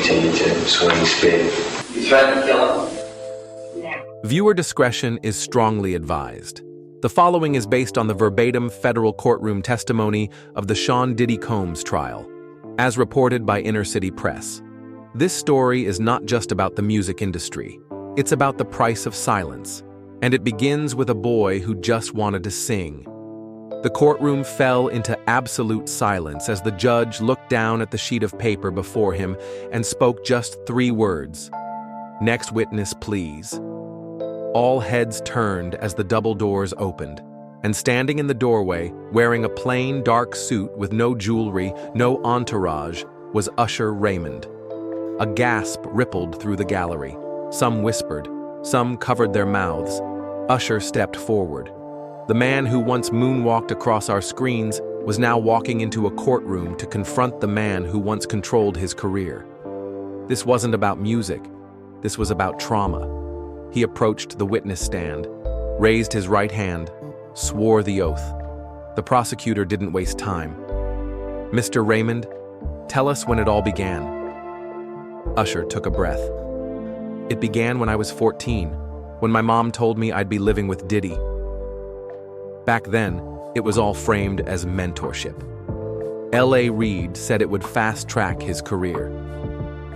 continue to swing spit. You threatened to kill him? Viewer discretion is strongly advised. The following is based on the verbatim federal courtroom testimony of the Sean Diddy Combs trial, as reported by Inner City Press. This story is not just about the music industry. It's about the price of silence, and it begins with a boy who just wanted to sing. The courtroom fell into absolute silence as the judge looked down at the sheet of paper before him and spoke just 3 words. "Next witness, please." All heads turned as the double doors opened, and standing in the doorway, wearing a plain dark suit with no jewelry, no entourage, was Usher Raymond. A gasp rippled through the gallery. Some whispered, some covered their mouths. Usher stepped forward. The man who once moonwalked across our screens was now walking into a courtroom to confront the man who once controlled his career. This wasn't about music. This was about trauma. He approached the witness stand, raised his right hand, swore the oath. The prosecutor didn't waste time. "Mr. Raymond, tell us when it all began." Usher took a breath. "It began when I was 14, when my mom told me I'd be living with Diddy. Back then, it was all framed as mentorship. L.A. Reid said it would fast-track his career.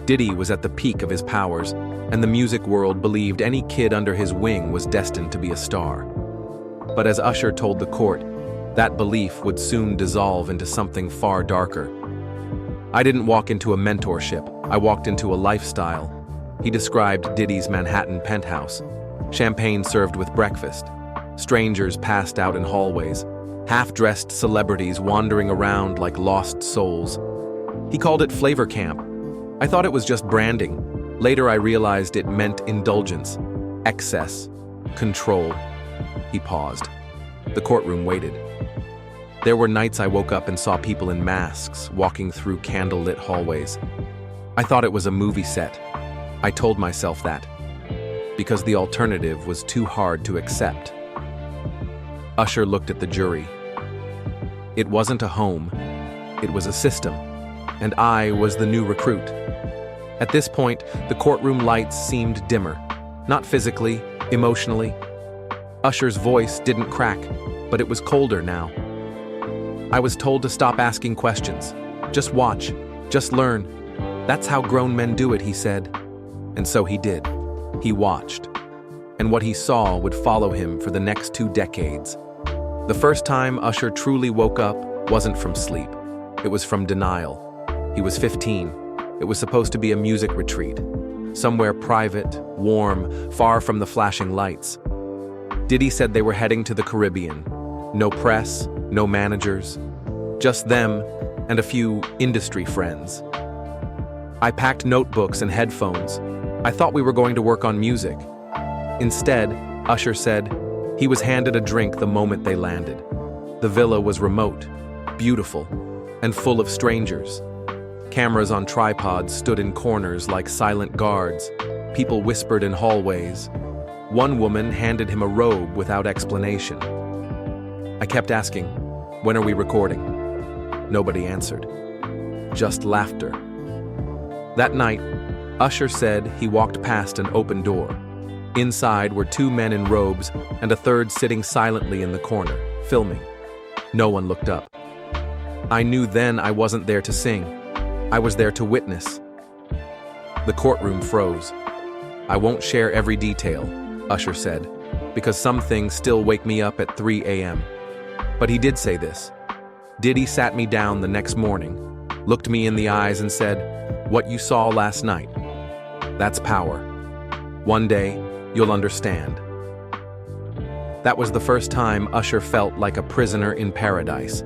Diddy was at the peak of his powers, and the music world believed any kid under his wing was destined to be a star. But as Usher told the court, that belief would soon dissolve into something far darker. "I didn't walk into a mentorship, I walked into a lifestyle." He described Diddy's Manhattan penthouse. Champagne served with breakfast. Strangers passed out in hallways. Half-dressed celebrities wandering around like lost souls. He called it flavor camp. I thought it was just branding. Later I realized it meant indulgence, excess, control. He paused. The courtroom waited. There were nights I woke up and saw people in masks walking through candlelit hallways. I thought it was a movie set. I told myself that, because the alternative was too hard to accept. Usher looked at the jury. It wasn't a home, it was a system, and I was the new recruit. At this point, the courtroom lights seemed dimmer, not physically, emotionally. Usher's voice didn't crack, but it was colder now. I was told to stop asking questions. Just watch, just learn. That's how grown men do it, he said. And so he did. He watched. And what he saw would follow him for the next 2 decades. The first time Usher truly woke up wasn't from sleep. It was from denial. He was 15. It was supposed to be a music retreat. Somewhere private, warm, far from the flashing lights. Diddy said they were heading to the Caribbean. No press, no managers. Just them and a few industry friends. I packed notebooks and headphones. I thought we were going to work on music. Instead, Usher said, he was handed a drink the moment they landed. The villa was remote, beautiful, and full of strangers. Cameras on tripods stood in corners like silent guards. People whispered in hallways. One woman handed him a robe without explanation. I kept asking, "When are we recording?" Nobody answered. Just laughter. That night, Usher said he walked past an open door. Inside were 2 men in robes and a third sitting silently in the corner, filming. No one looked up. I knew then I wasn't there to sing. I was there to witness. The courtroom froze. "I won't share every detail," Usher said, "because some things still wake me up at 3 a.m. But he did say this. Diddy sat me down the next morning, looked me in the eyes and said, 'What you saw last night, that's power. One day, you'll understand.' That was the first time Usher felt like a prisoner in paradise.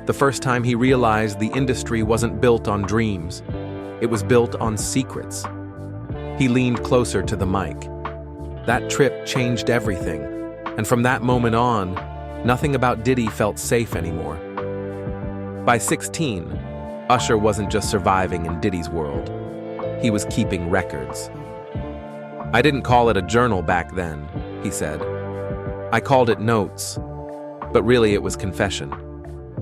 The first time he realized the industry wasn't built on dreams. It was built on secrets. He leaned closer to the mic. That trip changed everything, and from that moment on, nothing about Diddy felt safe anymore. By 16, Usher wasn't just surviving in Diddy's world. He was keeping records. "I didn't call it a journal back then," he said. "I called it notes, but really it was confession.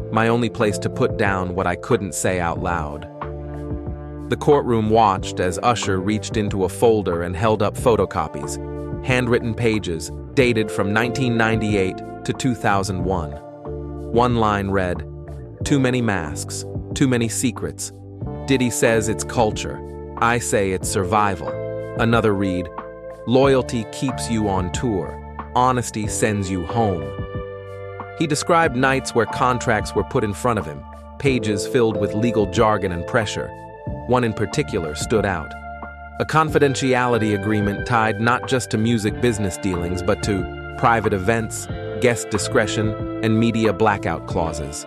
My only place to put down what I couldn't say out loud." The courtroom watched as Usher reached into a folder and held up photocopies, handwritten pages dated from 1998 to 2001. One line read, "Too many masks, too many secrets. Diddy says it's culture. I say it's survival." Another read, "Loyalty keeps you on tour. Honesty sends you home." He described nights where contracts were put in front of him, pages filled with legal jargon and pressure. One in particular stood out. A confidentiality agreement tied not just to music business dealings, but to private events, guest discretion, and media blackout clauses.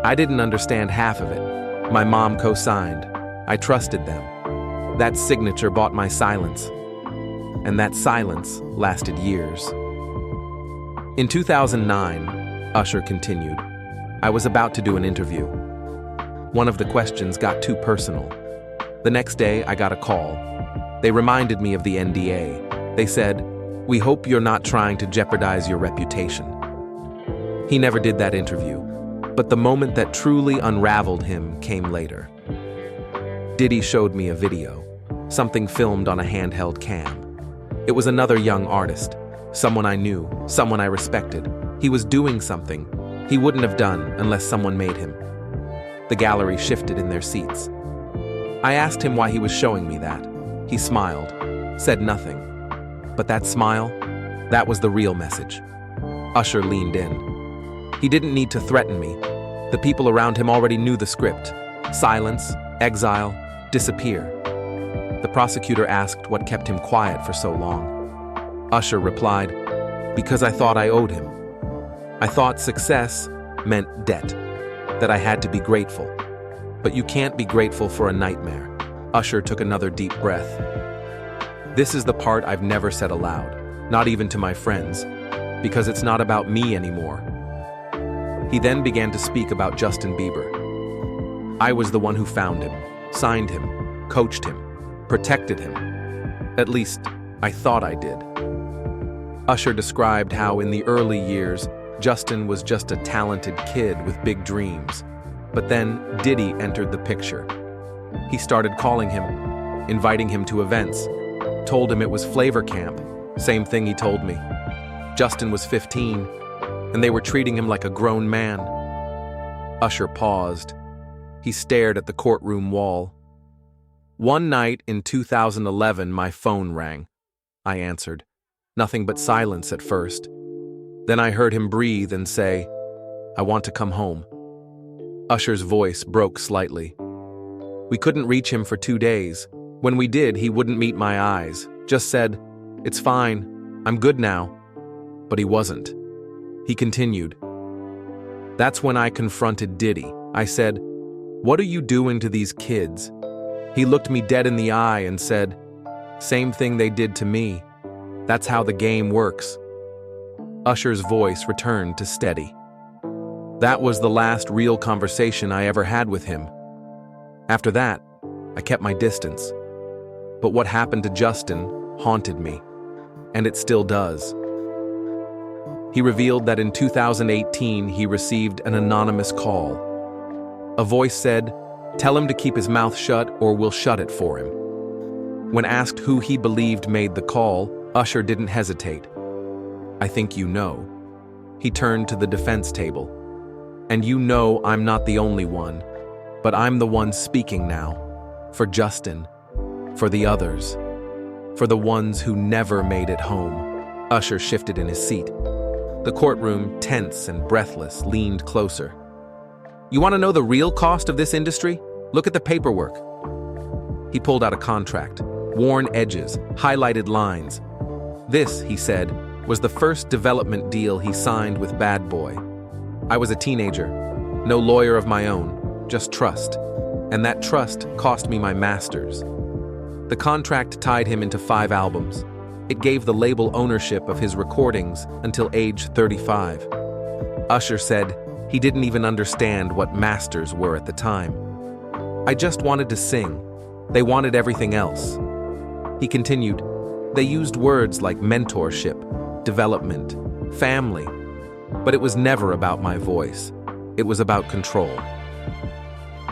I didn't understand half of it. My mom co-signed. I trusted them. That signature bought my silence. And that silence lasted years. In 2009, Usher continued, I was about to do an interview. One of the questions got too personal. The next day, I got a call. They reminded me of the NDA. They said, "We hope you're not trying to jeopardize your reputation." He never did that interview, but the moment that truly unraveled him came later. Diddy showed me a video, something filmed on a handheld cam. It was another young artist, someone I knew, someone I respected. He was doing something he wouldn't have done unless someone made him. The gallery shifted in their seats. I asked him why he was showing me that. He smiled, said nothing. But that smile, that was the real message. Usher leaned in. He didn't need to threaten me. The people around him already knew the script. Silence, exile, disappear. The prosecutor asked what kept him quiet for so long. Usher replied, "Because I thought I owed him. I thought success meant debt, that I had to be grateful. But you can't be grateful for a nightmare." Usher took another deep breath. This is the part I've never said aloud, not even to my friends, because it's not about me anymore. He then began to speak about Justin Bieber. I was the one who found him, signed him, coached him, protected him. At least, I thought I did. Usher described how in the early years, Justin was just a talented kid with big dreams. But then Diddy entered the picture. He started calling him, inviting him to events, told him it was Flavor Camp, same thing he told me. Justin was 15, and they were treating him like a grown man. Usher paused. He stared at the courtroom wall. One night in 2011, my phone rang. I answered. Nothing but silence at first. Then I heard him breathe and say, "I want to come home." Usher's voice broke slightly. We couldn't reach him for 2 days. When we did, he wouldn't meet my eyes, just said, "It's fine, I'm good now." But he wasn't. He continued. That's when I confronted Diddy. I said, "What are you doing to these kids?" He looked me dead in the eye and said, "Same thing they did to me. That's how the game works." Usher's voice returned to steady. That was the last real conversation I ever had with him. After that, I kept my distance. But what happened to Justin haunted me, and it still does. He revealed that in 2018 he received an anonymous call. A voice said, "Tell him to keep his mouth shut or we'll shut it for him." When asked who he believed made the call, Usher didn't hesitate. "I think you know." He turned to the defense table. "And you know I'm not the only one, but I'm the one speaking now. For Justin, for the others, for the ones who never made it home." Usher shifted in his seat. The courtroom, tense and breathless, leaned closer. "You want to know the real cost of this industry? Look at the paperwork." He pulled out a contract, worn edges, highlighted lines. This, he said, was the first development deal he signed with Bad Boy. I was a teenager, no lawyer of my own, just trust. And that trust cost me my master's. The contract tied him into 5 albums. It gave the label ownership of his recordings until age 35. Usher said he didn't even understand what masters were at the time. "I just wanted to sing. They wanted everything else." He continued, "They used words like mentorship, development, family, but it was never about my voice. It was about control."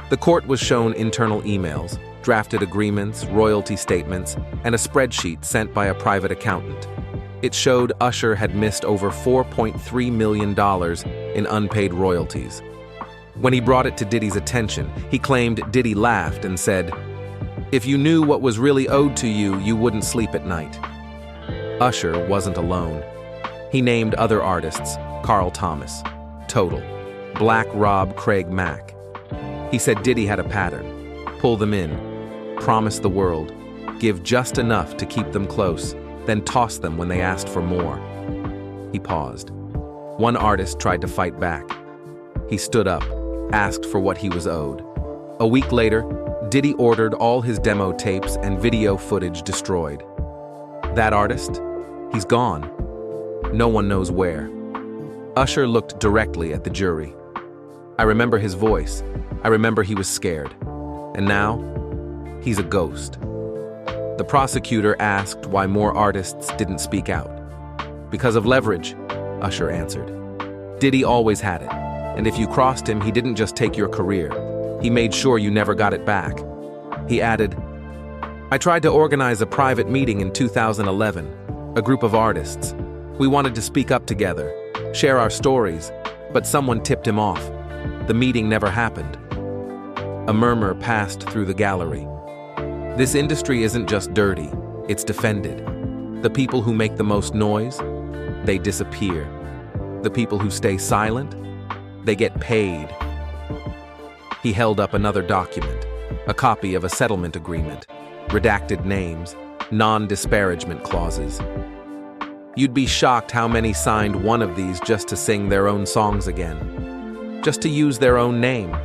The court was shown internal emails, drafted agreements, royalty statements, and a spreadsheet sent by a private accountant. It showed Usher had missed over $4.3 million in unpaid royalties. When he brought it to Diddy's attention, he claimed Diddy laughed and said, "If you knew what was really owed to you, you wouldn't sleep at night." Usher wasn't alone. He named other artists: Carl Thomas, Total, Black Rob, Craig Mack. He said Diddy had a pattern: pull them in, promise the world, give just enough to keep them close, then toss them when they asked for more. He paused. One artist tried to fight back. He stood up, asked for what he was owed. A week later, Diddy ordered all his demo tapes and video footage destroyed. That artist? He's gone. No one knows where. Usher looked directly at the jury. I remember his voice. I remember he was scared. And now, he's a ghost. The prosecutor asked why more artists didn't speak out. Because of leverage, Usher answered. Diddy always had it, and if you crossed him, he didn't just take your career. He made sure you never got it back. He added, I tried to organize a private meeting in 2011, a group of artists. We wanted to speak up together, share our stories, but someone tipped him off. The meeting never happened. A murmur passed through the gallery. This industry isn't just dirty, it's defended. The people who make the most noise, they disappear. The people who stay silent, they get paid. He held up another document, a copy of a settlement agreement, redacted names, non-disparagement clauses. You'd be shocked how many signed one of these just to sing their own songs again, just to use their own name.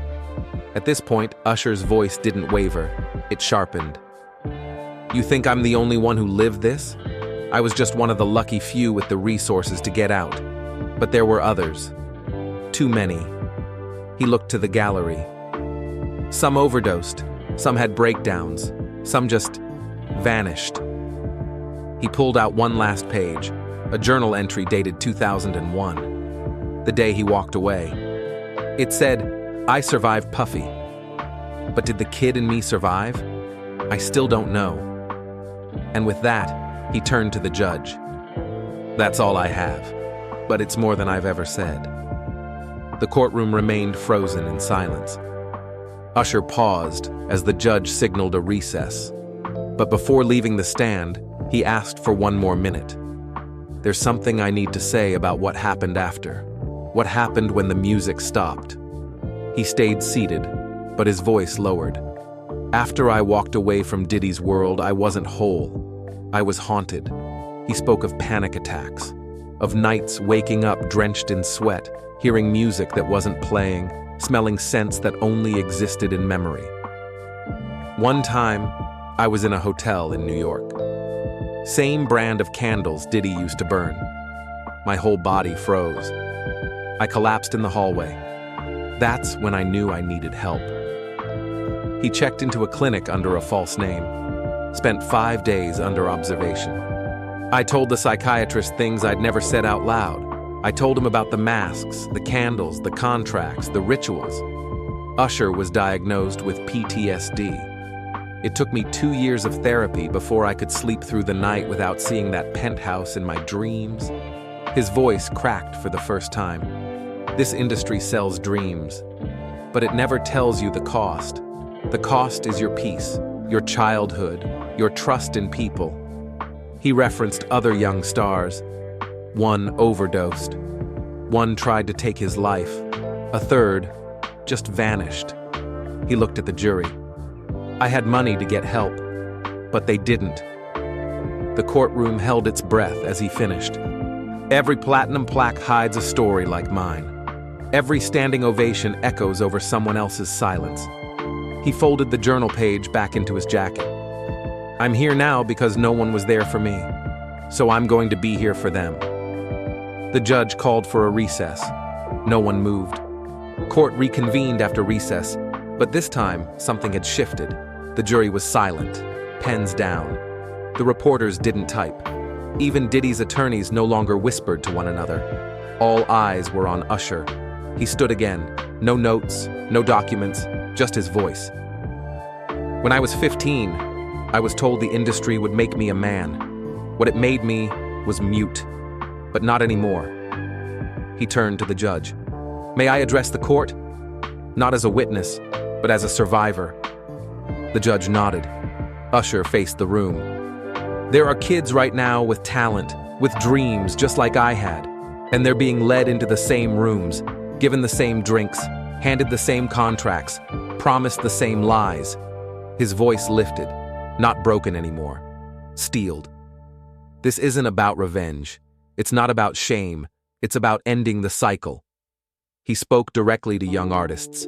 At this point, Usher's voice didn't waver, it sharpened. You think I'm the only one who lived this? I was just one of the lucky few with the resources to get out. But there were others. Too many. He looked to the gallery. Some overdosed, some had breakdowns, some just vanished. He pulled out one last page, a journal entry dated 2001, the day he walked away. It said, I survived Puffy. But did the kid in me survive? I still don't know. And with that, he turned to the judge. That's all I have, but it's more than I've ever said. The courtroom remained frozen in silence. Usher paused as the judge signaled a recess. But before leaving the stand, he asked for one more minute. There's something I need to say about what happened after. What happened when the music stopped. He stayed seated, but his voice lowered. After I walked away from Diddy's world, I wasn't whole. I was haunted. He spoke of panic attacks, of nights waking up drenched in sweat, hearing music that wasn't playing, smelling scents that only existed in memory. One time, I was in a hotel in New York. Same brand of candles Diddy used to burn. My whole body froze. I collapsed in the hallway. That's when I knew I needed help. He checked into a clinic under a false name, spent 5 days under observation. I told the psychiatrist things I'd never said out loud. I told him about the masks, the candles, the contracts, the rituals. Usher was diagnosed with PTSD. It took me 2 years of therapy before I could sleep through the night without seeing that penthouse in my dreams. His voice cracked for the first time. This industry sells dreams, but it never tells you the cost. The cost is your peace, your childhood, your trust in people. He referenced other young stars. One overdosed. One tried to take his life. A third just vanished. He looked at the jury. I had money to get help, but they didn't. The courtroom held its breath as he finished. Every platinum plaque hides a story like mine. Every standing ovation echoes over someone else's silence. He folded the journal page back into his jacket. I'm here now because no one was there for me, so I'm going to be here for them. The judge called for a recess. No one moved. Court reconvened after recess, but this time something had shifted. The jury was silent, pens down. The reporters didn't type. Even Diddy's attorneys no longer whispered to one another. All eyes were on Usher. He stood again. No notes, no documents, just his voice. When I was 15, I was told the industry would make me a man. What it made me was mute, but not anymore. He turned to the judge. May I address the court? Not as a witness, but as a survivor. The judge nodded. Usher faced the room. There are kids right now with talent, with dreams just like I had, and they're being led into the same rooms, given the same drinks, handed the same contracts, promised the same lies. His voice lifted, not broken anymore, steeled. This isn't about revenge. It's not about shame. It's about ending the cycle. He spoke directly to young artists.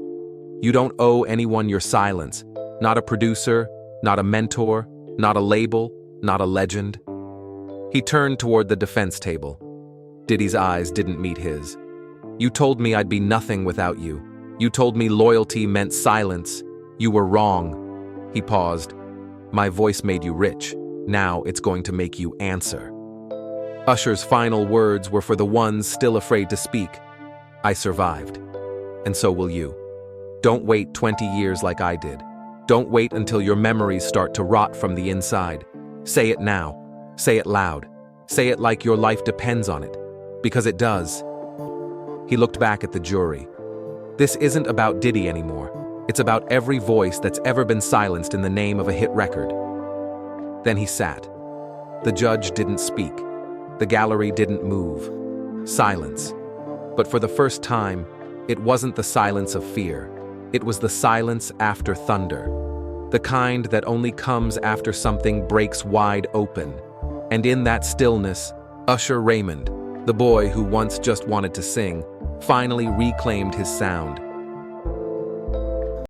You don't owe anyone your silence. Not a producer, not a mentor, not a label, not a legend. He turned toward the defense table. Diddy's eyes didn't meet his. You told me I'd be nothing without you. You told me loyalty meant silence. You were wrong. He paused. My voice made you rich. Now it's going to make you answer. Usher's final words were for the ones still afraid to speak. I survived. And so will you. Don't wait 20 years like I did. Don't wait until your memories start to rot from the inside. Say it now. Say it loud. Say it like your life depends on it. Because it does. He looked back at the jury. This isn't about Diddy anymore. It's about every voice that's ever been silenced in the name of a hit record. Then he sat. The judge didn't speak. The gallery didn't move. Silence. But for the first time, it wasn't the silence of fear. It was the silence after thunder. The kind that only comes after something breaks wide open. And in that stillness, Usher Raymond, the boy who once just wanted to sing, finally reclaimed his sound.